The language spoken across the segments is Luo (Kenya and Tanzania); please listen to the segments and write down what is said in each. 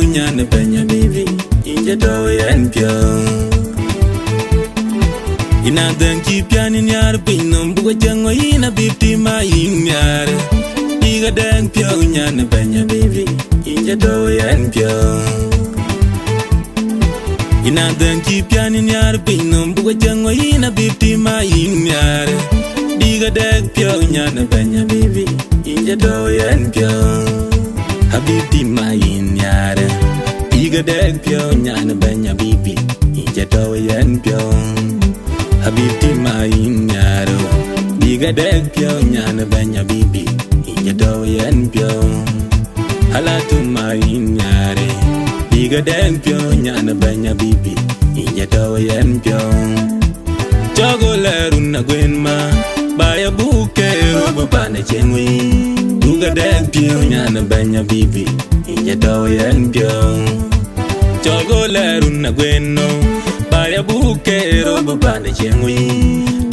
nyane benya bibi inje do yen pyo ina den ki piani nyar pinom bugo jango ina bibti ma yin nyar iga den pyo nyane benya bibi inje do yen pyo ina den ki piani nyar pinom bugo jango ina bibti ma yin nyar iga den pyo nyane benya bibi inje do yen pyo Habibti ma yin nyare Iga deg pyo nyane benya bibi Inja do yen pyo Habibti ma yin nyare Iga deg pyo nyane benya bibi Inja do yen pyo Halatu ma yin nyare Iga deg pyo nyane benya bibi Inja do yen pyo Jogo leru na gwen ma Baya buke rubu bane chengwi Uga deg pyo nyane benya bibi Inja do yen pyo Jogo leru na gweno Baya buke robo bane chengwi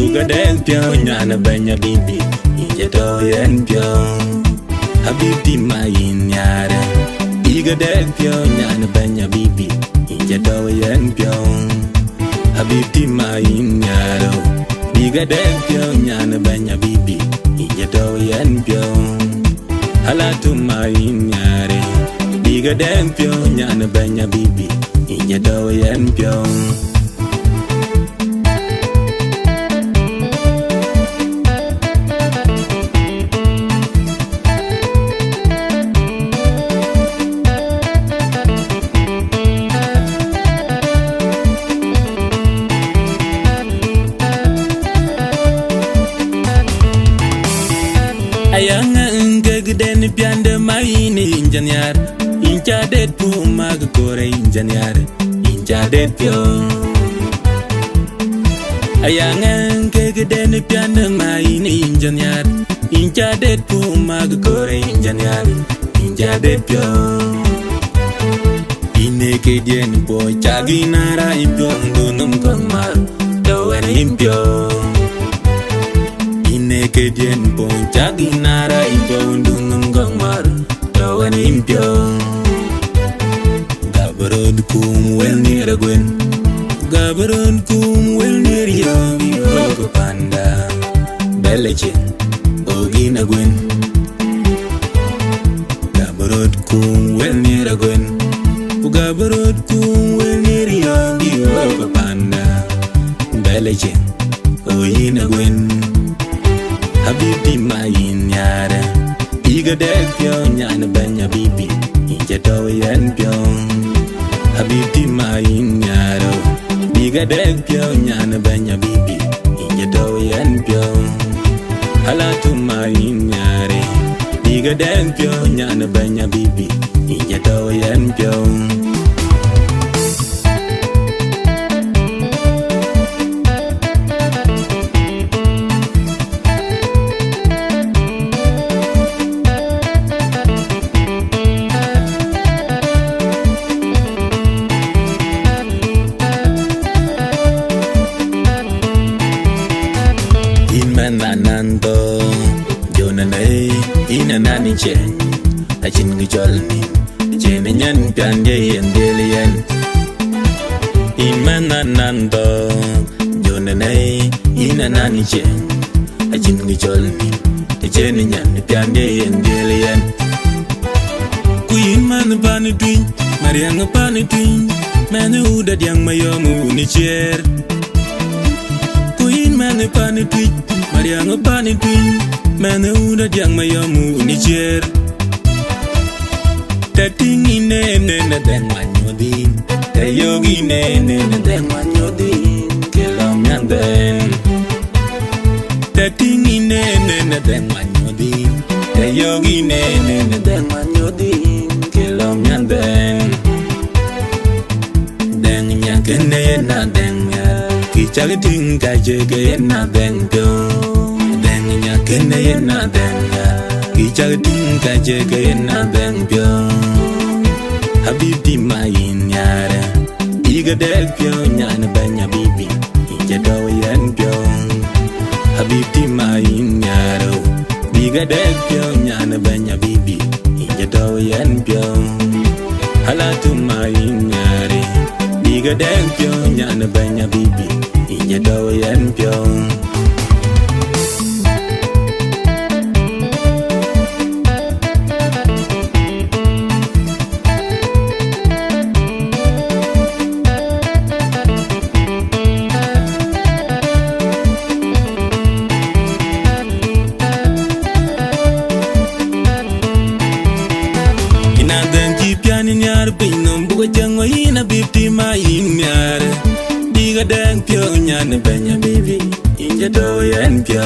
Uga deg pyo nyane benya bibi Inja do yen pyo Habibti ma yin nyare Iga deg pyo nyane benya bibi Inja do yen pyo Habibti ma yin nyare Iga deg pyo nyane benya bibi Inja do yen pyo Halatu ma yin nyare Iga deg pyo nyane benya bibi Inja do yen pyo Ayanga ngegden piande maini injanyar Inja det pu mag kore injanyar Inja det pyo Ayanga ngegden piande maini injanyar Inja det pu mag kore injanyar Inja det pyo Ineke dien po chagi nara impyo ndunum kamar Dowen impyo Ineke dien po chagi nara impyo ndunum kamar Dowen impyo Gabarod kum wel nira gwen Gabarod kum wel nira yogi Ogo panda Belechin Ogina gwen Gabarod kum wel nira gwen Gabarod kum wel nira yogi Ogo panda Belechin Ogina gwen Habibti ma yin nyare Iga deg pyo nyane benya bibi Inja do yen pyo Habibti ma yin nyare Iga deg pyo nyane benya bibi Inja do yen pyo Halatu ma yin nyare Iga deg pyo nyane benya bibi Inja do yen pyo Nanando Jona nay ina nani chen Achin gi chol ni Chen nyan pian ye yen delien Iman nanando Jona nay ina nani chen Achin gi chol ni Chen nyan pian ye yen delien Queen man pan twin Mariang pan twin Man uda diang mayomu ni cher Queen man pan twin Mariang pani twin Mane uda diang mayomu ni cher Tating ine nene deng manyodin Tayogi nene deng manyodin Kelom nyanden Tating ine nene deng manyodin Tayogi nene deng manyodin Kelom nyanden Deng nyakene na deng Kichagi ting kajege na deng pyo Kena yena denga Kichag ting kajega yena deng pyo Habibti ma yin nyare Iga deg pyo nyane benya bibi Inja do yen pyo Habibti ma yin nyare Iga deg pyo nyane benya bibi Inja do yen pyo Halat diga deng pyo nyana banya bibi inja do yen pyo. Jango ina bipti ma inyare diga deng pyo nyane benya bibi inja do yen pyo.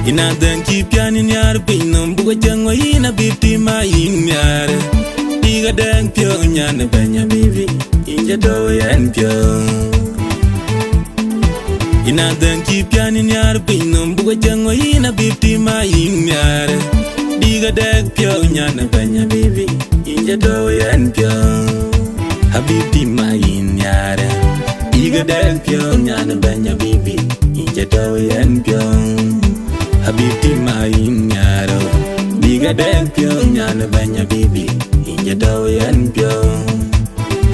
Ina deng ki piani nyar pinom buga jango ina bipti ma inyare diga deng pyo nyane benya bibi inja do yen pyo. Ina deng ki piani nyar pinom buga jango ina bipti ma inyare diga deng pyo nyane benya bibi inja do yen pyo. Habibti ma inyare diga deng pyo nyane benya bibi inja do yen pyo. Habibti ma inyare diga deng pyo nyane benya bibi inja do yen pyo.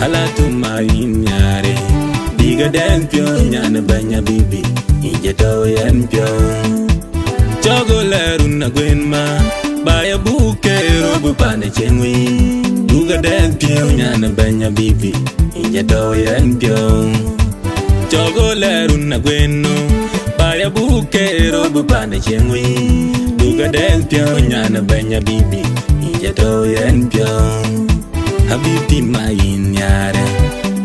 Halatu ma inyare diga deng pyo nyane benya bibi inja do yen pyo. Jogo leru na gwen ma baya buke robu pane chengwi duga deng pyo nyana benya bibi inja do yen pyo. Jogo leru na gweno baya buke robu pane chengwi duga deng pyo nyana benya bibi inja do yen pyo. Habibti ma inyare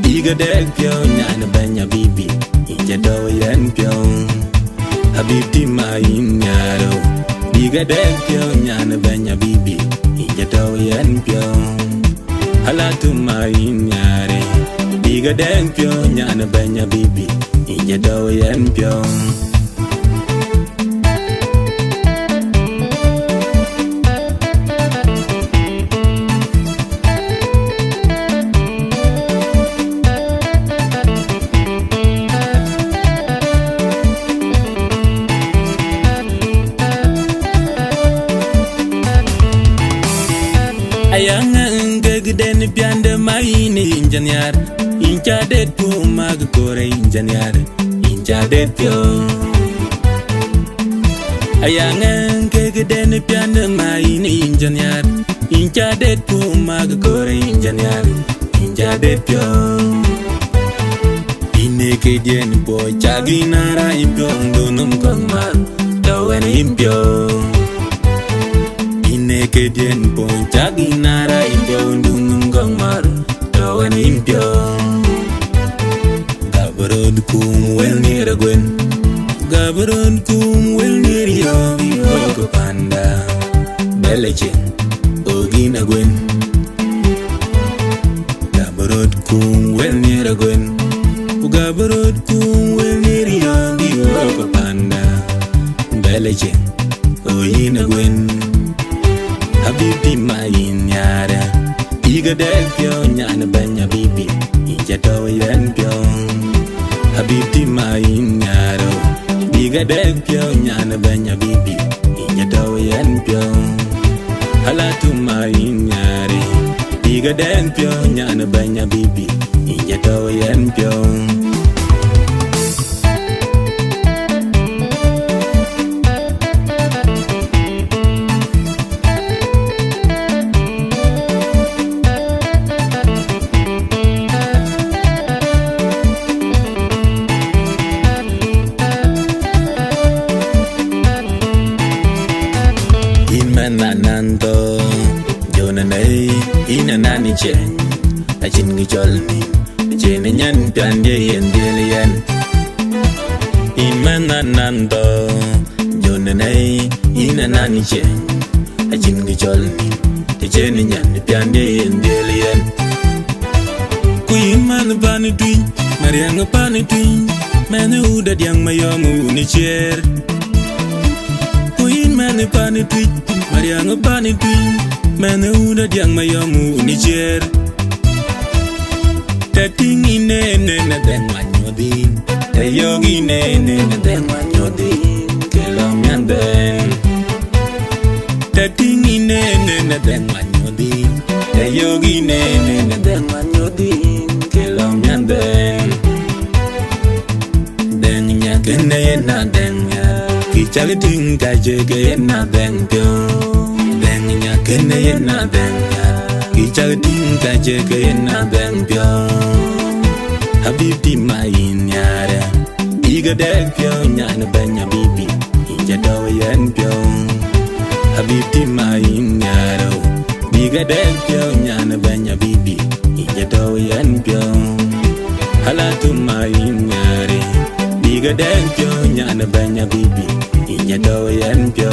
diga deng pyo nyana benya bibi inja do yen pyo. Habibti ma inyare diga deng pyo nyana benya bibi inja do yen pyo. Halatu ma inyare diga deng pyo nyana benya bibi inja do yen pyo. Ayanga ngegden piande maini injanyar incha det pu mag kore injanyar incha det pyo. Ayanga ngegden piande maini injanyar incha det pu mag kore injanyar incha det pyo. Ineke dien boy chaginara impyo ndunum kongmar dawen impyo. Ineke dien boy chaginara impyo ndunum kongmar dawen impyo. Gabarod kum wel nira gwen gabarod kum wel nira yo ko panda belechen ogina gwen. Gabarod kum wel nira gwen gabarod kum wel nira yo ko panda belechen ogina gwen. Habibti ma inyare diga deng pyo nyana benya bibi inja do yen pyo. Habibti ma inyare diga deng pyo nyana benya bibi inja do yen pyo. Halatu ma inyare diga deng pyo nyana benya bibi inja do yen pyo. Nanando jona nei ina nani chen achin ngi cholni chen nyan pande yen delian. In mananando jona nei ina nani chen achin ngi cholni chen nyan pande yen delian. Queen man bani twin mariang bani twin mane uda diang mayomu ni cher. Queen man bani twin mariang bani twin mane uda diang mayomu ni cher. Tating ine ne na deng manyodi te yogi ne na deng manyodi kelom yanden. Tating ine ne na deng manyodi te yogi ne na deng manyodi din ke lom yan den nya kene na den ya ki chag ting ka je ke na den pyo den nya kene na den ya ki chag ting ka je ke na den pyo habibti mai nyare iga dek pyo nya na banya bibi inja do yan pyo habibti mai nyare iga dek pyo nya na banya bibi inja do yan pyo halatu mai nyare iga dek pyo nya na banya bibi inja do yan pyo